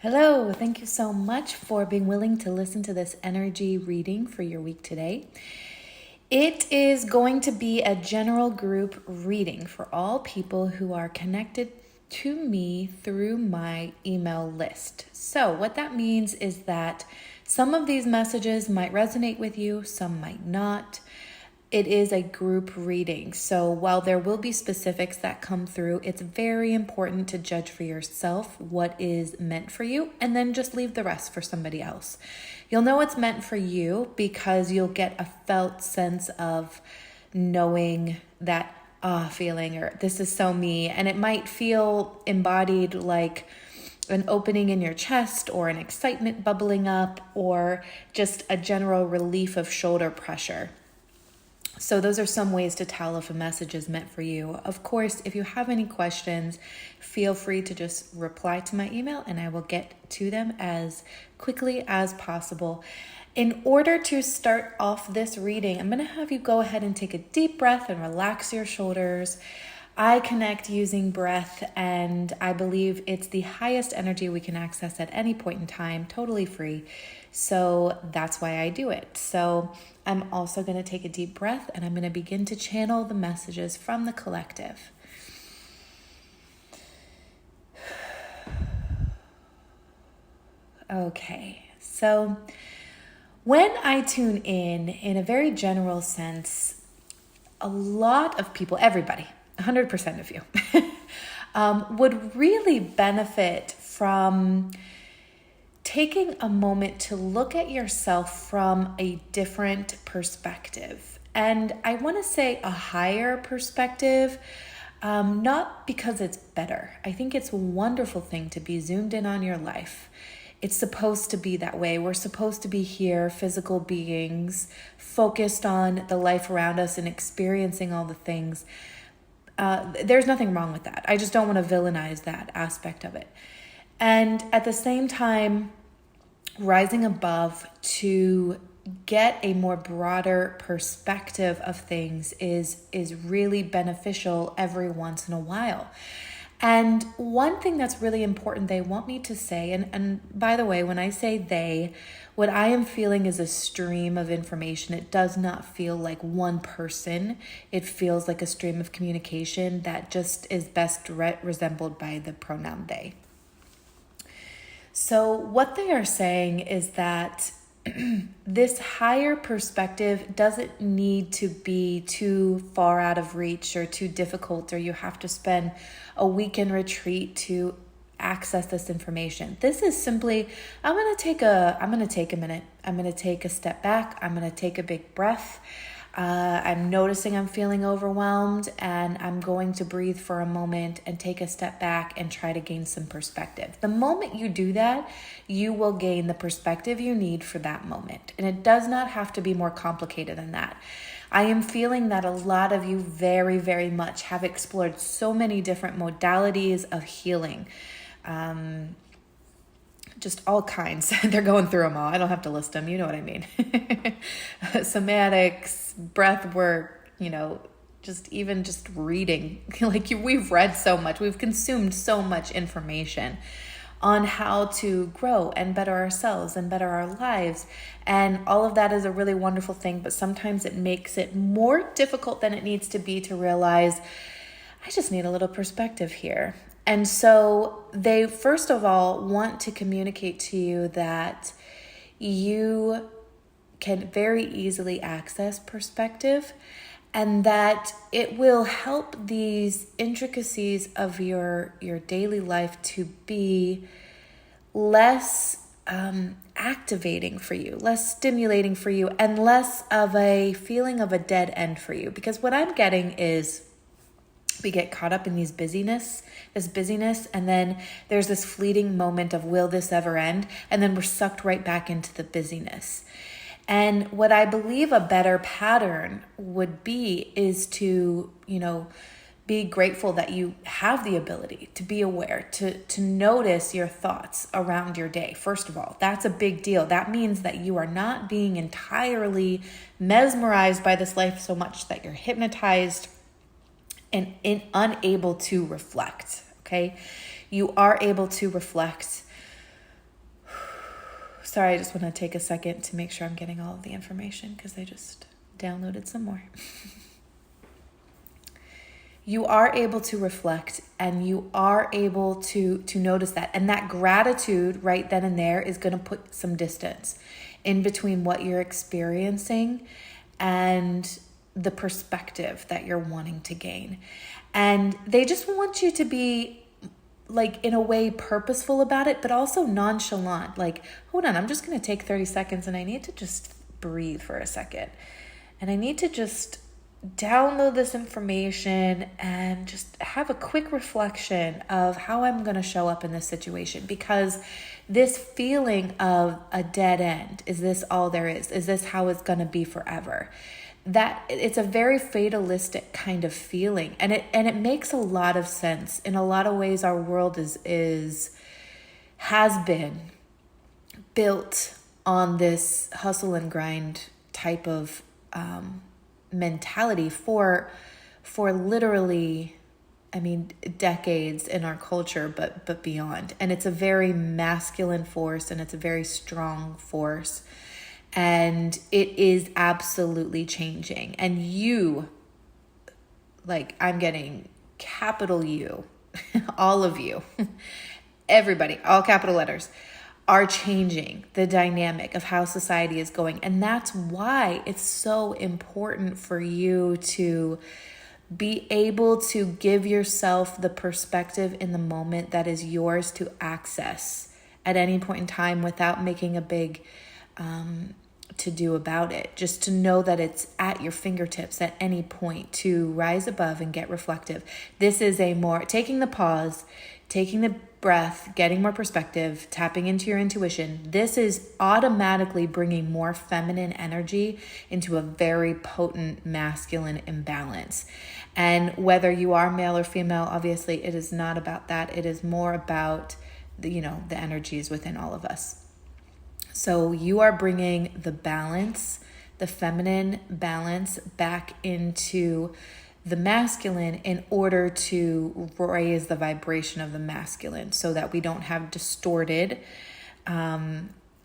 Hello, thank you so much for being willing to listen to this energy reading for your week today. It is going to be a general group reading for all people who are connected to me through my email list. So, what that means is that some of these messages might resonate with you, some might not. It is a group reading. So while there will be specifics that come through, it's very important to judge for yourself what is meant for you and then just leave the rest for somebody else. You'll know it's meant for you because you'll get a felt sense of knowing that feeling, or this is so me. And it might feel embodied like an opening in your chest or an excitement bubbling up or just a general relief of shoulder pressure. So those are some ways to tell if a message is meant for you. Of course, if you have any questions, feel free to just reply to my email and I will get to them as quickly as possible. In order to start off this reading, I'm going to have you go ahead and take a deep breath and relax your shoulders. I connect using breath, and I believe it's the highest energy we can access at any point in time, totally free. So that's why I do it. So I'm also going to take a deep breath and I'm going to begin to channel the messages from the collective. Okay, so when I tune in a very general sense, a lot of people, everybody, 100% of you, would really benefit from taking a moment to look at yourself from a different perspective. And I want to say a higher perspective, not because it's better. I think it's a wonderful thing to be zoomed in on your life. It's supposed to be that way. We're supposed to be here, physical beings, focused on the life around us and experiencing all the things. There's nothing wrong with that. I just don't want to villainize that aspect of it. And at the same time, rising above to get a more broader perspective of things is really beneficial every once in a while. And one thing that's really important they want me to say, and by the way, when I say they, what I am feeling is a stream of information. It does not feel like one person. It feels like a stream of communication that just is best resembled by the pronoun they. So what they are saying is that this higher perspective doesn't need to be too far out of reach or too difficult, or you have to spend a weekend retreat to access this information. This is simply, I'm going to take a minute. I'm going to take a step back. I'm going to take a big breath. I'm noticing I'm feeling overwhelmed, and I'm going to breathe for a moment and take a step back and try to gain some perspective. The moment you do that, you will gain the perspective you need for that moment. And it does not have to be more complicated than that. I am feeling that a lot of you very, very much have explored so many different modalities of healing. Just all kinds. They're going through them all. I don't have to list them. You know what I mean. Somatics, breath work, just reading. We've read so much. We've consumed so much information on how to grow and better ourselves and better our lives. And all of that is a really wonderful thing, but sometimes it makes it more difficult than it needs to be to realize, I just need a little perspective here. And so they, first of all, want to communicate to you that you can very easily access perspective and that it will help these intricacies of your daily life to be less activating for you, less stimulating for you, and less of a feeling of a dead end for you. Because what I'm getting is, we get caught up in this busyness, and then there's this fleeting moment of, will this ever end? And then we're sucked right back into the busyness. And what I believe a better pattern would be is to, be grateful that you have the ability to be aware, to notice your thoughts around your day. First of all, that's a big deal. That means that you are not being entirely mesmerized by this life so much that you're hypnotized and unable to reflect, okay? You are able to reflect Sorry, I just want to take a second to make sure I'm getting all of the information because I just downloaded some more. You are able to reflect and you are able to notice that. And that gratitude right then and there is going to put some distance in between what you're experiencing and the perspective that you're wanting to gain. And they just want you to be, like, in a way purposeful about it, but also nonchalant. Like, hold on, I'm just going to take 30 seconds and I need to just breathe for a second. And I need to just download this information and just have a quick reflection of how I'm going to show up in this situation. Because this feeling of a dead end, is this all there is? Is this how it's going to be forever? That it's a very fatalistic kind of feeling, and it makes a lot of sense. In a lot of ways, our world has been built on this hustle and grind type of mentality for literally, I mean, decades in our culture, but beyond. And it's a very masculine force, and it's a very strong force. And it is absolutely changing. And you, like, I'm getting capital U, all of you, everybody, all capital letters, are changing the dynamic of how society is going. And that's why it's so important for you to be able to give yourself the perspective in the moment that is yours to access at any point in time without making a big to do about it. Just to know that it's at your fingertips at any point to rise above and get reflective. This is a more taking the pause, taking the breath, getting more perspective, tapping into your intuition. This is automatically bringing more feminine energy into a very potent masculine imbalance. And whether you are male or female, obviously it is not about that. It is more about the energies within all of us. So you are bringing the balance, the feminine balance, back into the masculine in order to raise the vibration of the masculine so that we don't have distorted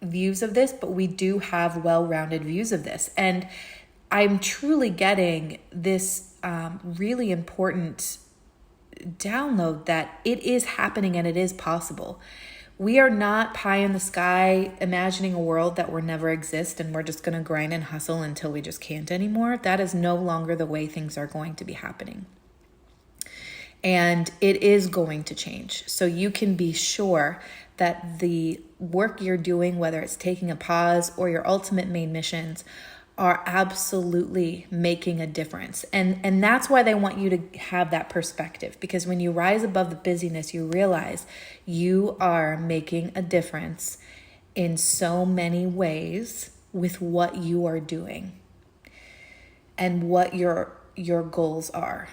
views of this, but we do have well-rounded views of this. And I'm truly getting this really important download that it is happening and it is possible. We are not pie in the sky imagining a world that will never exist and we're just going to grind and hustle until we just can't anymore. That is no longer the way things are going to be happening. And it is going to change. So you can be sure that the work you're doing, whether it's taking a pause or your ultimate main missions, are absolutely making a difference. And that's why they want you to have that perspective, because when you rise above the busyness, you realize you are making a difference in so many ways with what you are doing and what your goals are.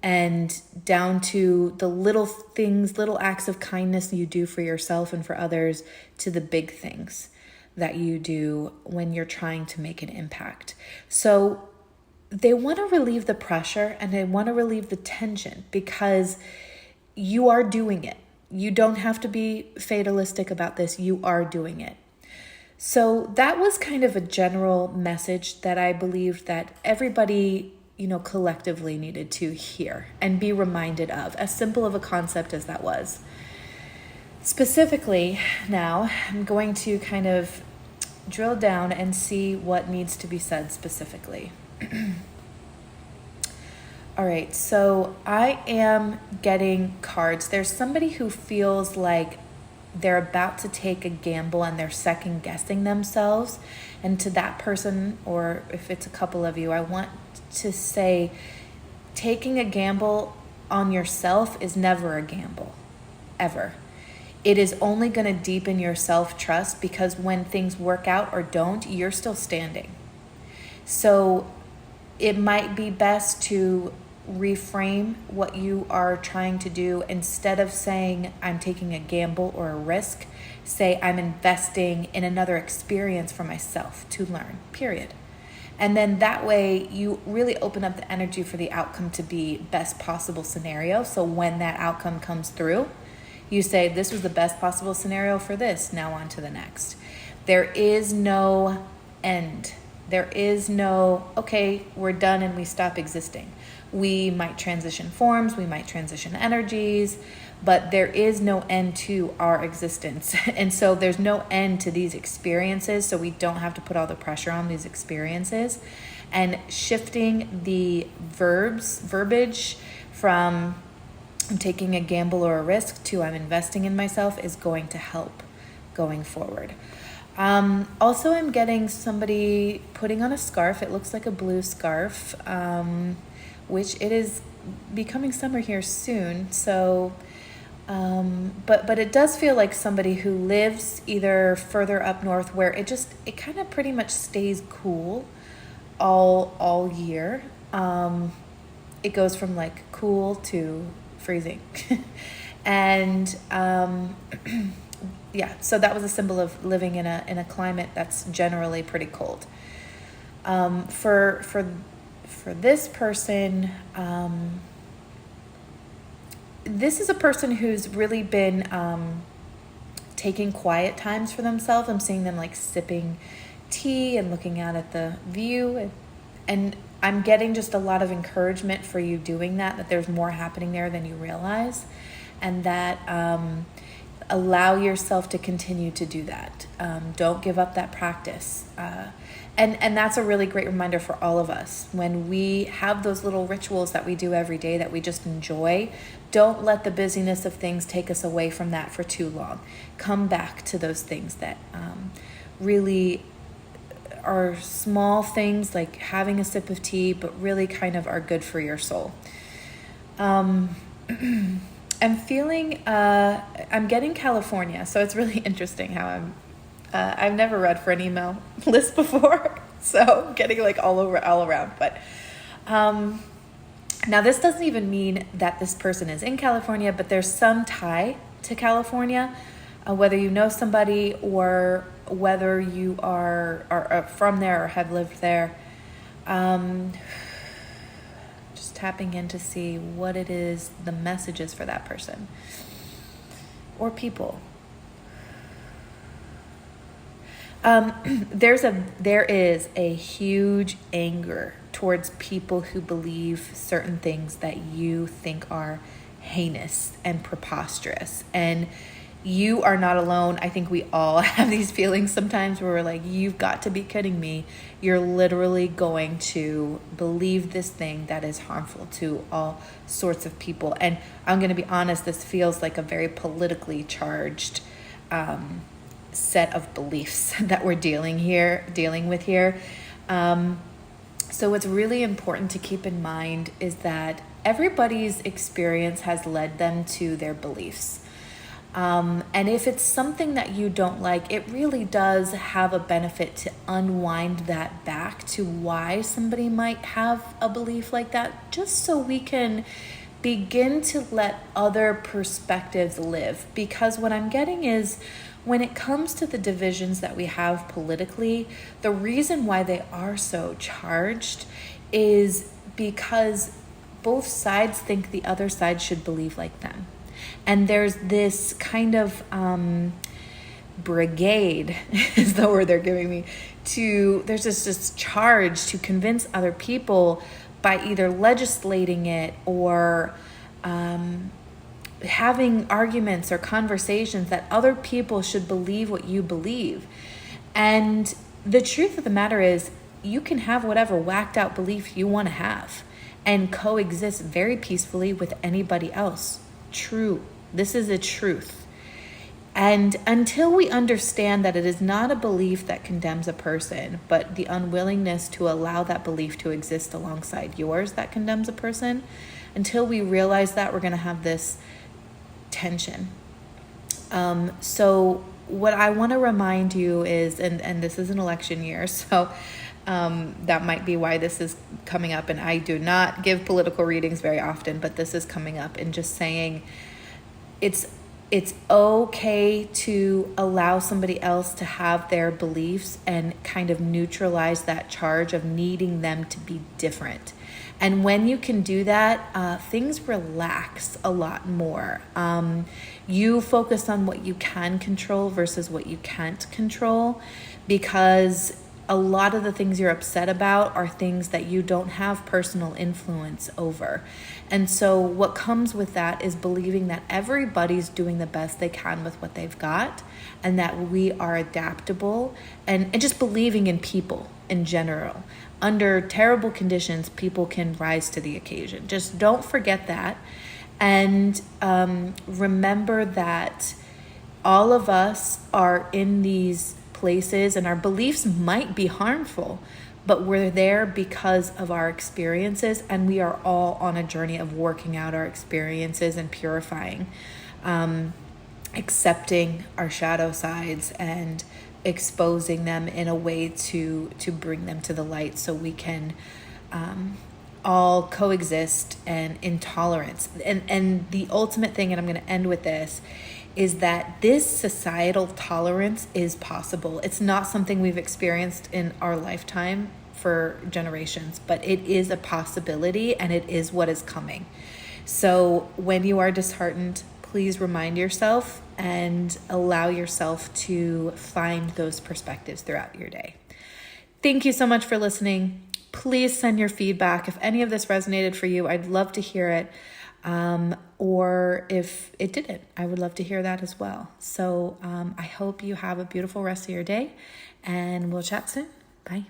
And down to the little things, little acts of kindness you do for yourself and for others, to the big things that you do when you're trying to make an impact. So they want to relieve the pressure and they want to relieve the tension because you are doing it. You don't have to be fatalistic about this. You are doing it. So that was kind of a general message that I believed that everybody, collectively needed to hear and be reminded of, as simple of a concept as that was. Specifically, now I'm going to kind of drill down and see what needs to be said specifically. All right, so I am getting cards. There's somebody who feels like they're about to take a gamble and they're second guessing themselves. And to that person, or if it's a couple of you, I want to say taking a gamble on yourself is never a gamble, ever. It is only going to deepen your self-trust because when things work out or don't, you're still standing. So it might be best to reframe what you are trying to do. Instead of saying, I'm taking a gamble or a risk, say, I'm investing in another experience for myself to learn, period. And then that way you really open up the energy for the outcome to be best possible scenario. So when that outcome comes through, you say, this was the best possible scenario for this, now on to the next. There is no end. There is no, okay, we're done and we stop existing. We might transition forms, we might transition energies, but there is no end to our existence. And so there's no end to these experiences, so we don't have to put all the pressure on these experiences. And shifting the verbiage from I'm taking a gamble or a risk to I'm investing in myself is going to help going forward. Also, I'm getting somebody putting on a scarf. It looks like a blue scarf, which it is becoming summer here soon. So, but it does feel like somebody who lives either further up north where it kind of pretty much stays cool all year. It goes from like cool to freezing. And, yeah, so that was a symbol of living in a climate that's generally pretty cold. For this person, this is a person who's really been taking quiet times for themselves. I'm seeing them like sipping tea and looking out at the view, and I'm getting just a lot of encouragement for you doing that there's more happening there than you realize, and that allow yourself to continue to do that. Don't give up that practice. And that's a really great reminder for all of us. When we have those little rituals that we do every day that we just enjoy, don't let the busyness of things take us away from that for too long. Come back to those things that really are small things, like having a sip of tea, but really kind of are good for your soul. I'm feeling, I'm getting California, so it's really interesting how I've never read for an email list before, so getting like all around. But now this doesn't even mean that this person is in California, but there's some tie to California, whether you know somebody or whether you are from there or have lived there. Tapping in to see what it is, the messages for that person or people. There is a huge anger towards people who believe certain things that you think are heinous and preposterous, and you are not alone. I think we all have these feelings sometimes where we're like, you've got to be kidding me. You're literally going to believe this thing that is harmful to all sorts of people. And I'm going to be honest, this feels like a very politically charged set of beliefs that we're dealing with here. So what's really important to keep in mind is that everybody's experience has led them to their beliefs. And if it's something that you don't like, it really does have a benefit to unwind that back to why somebody might have a belief like that, just so we can begin to let other perspectives live. Because what I'm getting is, when it comes to the divisions that we have politically, the reason why they are so charged is because both sides think the other side should believe like them. And there's this kind of brigade, is the word they're giving me, there's this charge to convince other people by either legislating it or having arguments or conversations that other people should believe what you believe. And the truth of the matter is, you can have whatever whacked out belief you want to have and coexist very peacefully with anybody else. True. This is a truth. And until we understand that it is not a belief that condemns a person, but the unwillingness to allow that belief to exist alongside yours that condemns a person, until we realize that, we're going to have this tension. So what I want to remind you is, and this is an election year, so that might be why this is coming up. And I do not give political readings very often, but this is coming up, and just saying it's okay to allow somebody else to have their beliefs and kind of neutralize that charge of needing them to be different. And when you can do that, things relax a lot more. You focus on what you can control versus what you can't control, because a lot of the things you're upset about are things that you don't have personal influence over. And so what comes with that is believing that everybody's doing the best they can with what they've got, and that we are adaptable, and just believing in people in general. Under terrible conditions, people can rise to the occasion. Just don't forget that. And remember that all of us are in these places, and our beliefs might be harmful, but we're there because of our experiences, and we are all on a journey of working out our experiences and purifying, accepting our shadow sides and exposing them in a way to bring them to the light, so we can all coexist and in tolerance. And the ultimate thing, and I'm going to end with this, is that this societal tolerance is possible. It's not something we've experienced in our lifetime for generations, but it is a possibility, and it is what is coming. So when you are disheartened, please remind yourself and allow yourself to find those perspectives throughout your day. Thank you so much for listening. Please send your feedback. If any of this resonated for you, I'd love to hear it. Or if it didn't, I would love to hear that as well. So I hope you have a beautiful rest of your day, and we'll chat soon. Bye.